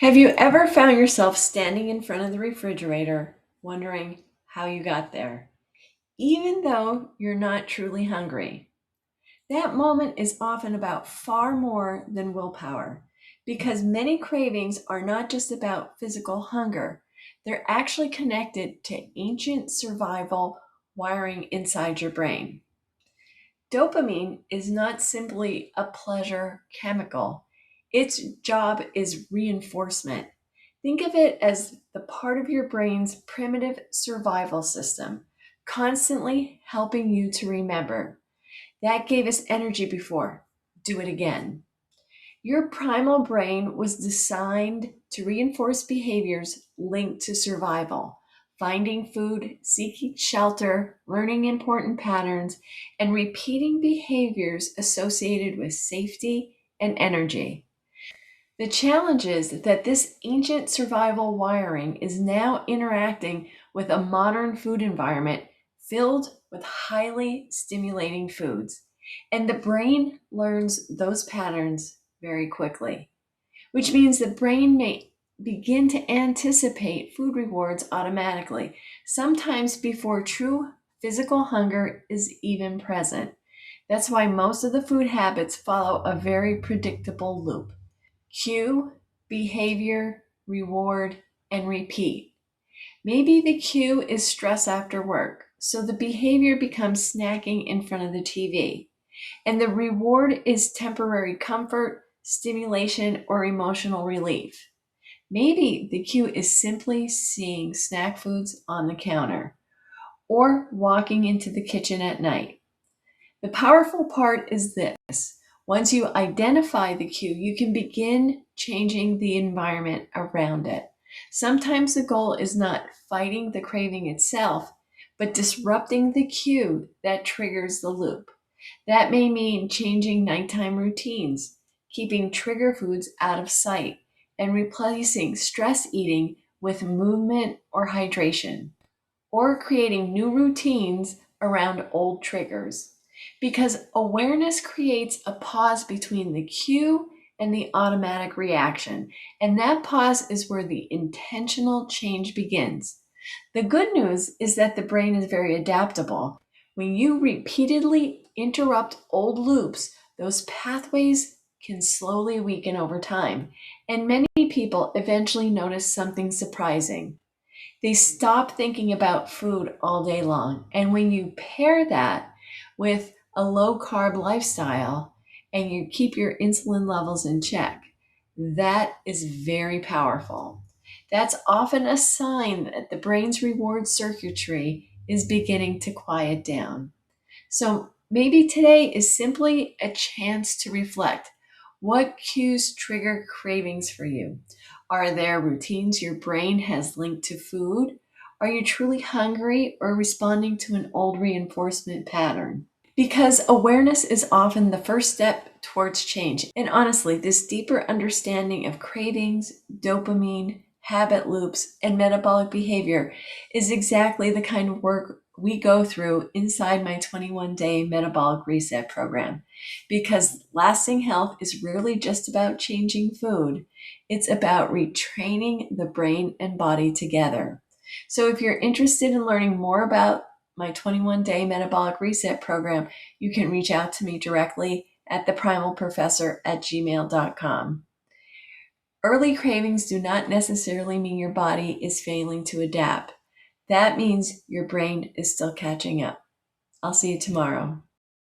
Have you ever found yourself standing in front of the refrigerator, wondering how you got there, even though you're not truly hungry? That moment is often about far more than willpower, because many cravings are not just about physical hunger, they're actually connected to ancient survival wiring inside your brain. Dopamine is not simply a pleasure chemical. Its job is reinforcement. Think of it as the part of your brain's primitive survival system, constantly helping you to remember. That gave us energy before. Do it again. Your primal brain was designed to reinforce behaviors linked to survival, finding food, seeking shelter, learning important patterns, and repeating behaviors associated with safety and energy. The challenge is that this ancient survival wiring is now interacting with a modern food environment filled with highly stimulating foods, and the brain learns those patterns very quickly, which means the brain may begin to anticipate food rewards automatically, sometimes before true physical hunger is even present. That's why most of the food habits follow a very predictable loop. Cue, behavior, reward, and repeat. Maybe the cue is stress after work, so the behavior becomes snacking in front of the TV. And the reward is temporary comfort, stimulation, or emotional relief. Maybe the cue is simply seeing snack foods on the counter or walking into the kitchen at night. The powerful part is this. Once you identify the cue, you can begin changing the environment around it. Sometimes the goal is not fighting the craving itself, but disrupting the cue that triggers the loop. That may mean changing nighttime routines, keeping trigger foods out of sight, and replacing stress eating with movement or hydration, or creating new routines around old triggers. Because awareness creates a pause between the cue and the automatic reaction, and that pause is where the intentional change begins. The good news is that the brain is very adaptable. When you repeatedly interrupt old loops, those pathways can slowly weaken over time, and many people eventually notice something surprising. They stop thinking about food all day long. And when you pair that with a low carb lifestyle and you keep your insulin levels in check, that is very powerful. That's often a sign that the brain's reward circuitry is beginning to quiet down. So maybe today is simply a chance to reflect. What cues trigger cravings for you? Are there routines your brain has linked to food? Are you truly hungry or responding to an old reinforcement pattern? Because awareness is often the first step towards change. And honestly, this deeper understanding of cravings, dopamine, habit loops, and metabolic behavior is exactly the kind of work we go through inside my 21-day metabolic reset program. Because lasting health is rarely just about changing food, it's about retraining the brain and body together. So if you're interested in learning more about my 21-day metabolic reset program, you can reach out to me directly at theprimalprofessor@gmail.com. Early cravings do not necessarily mean your body is failing to adapt. That means your brain is still catching up. I'll see you tomorrow.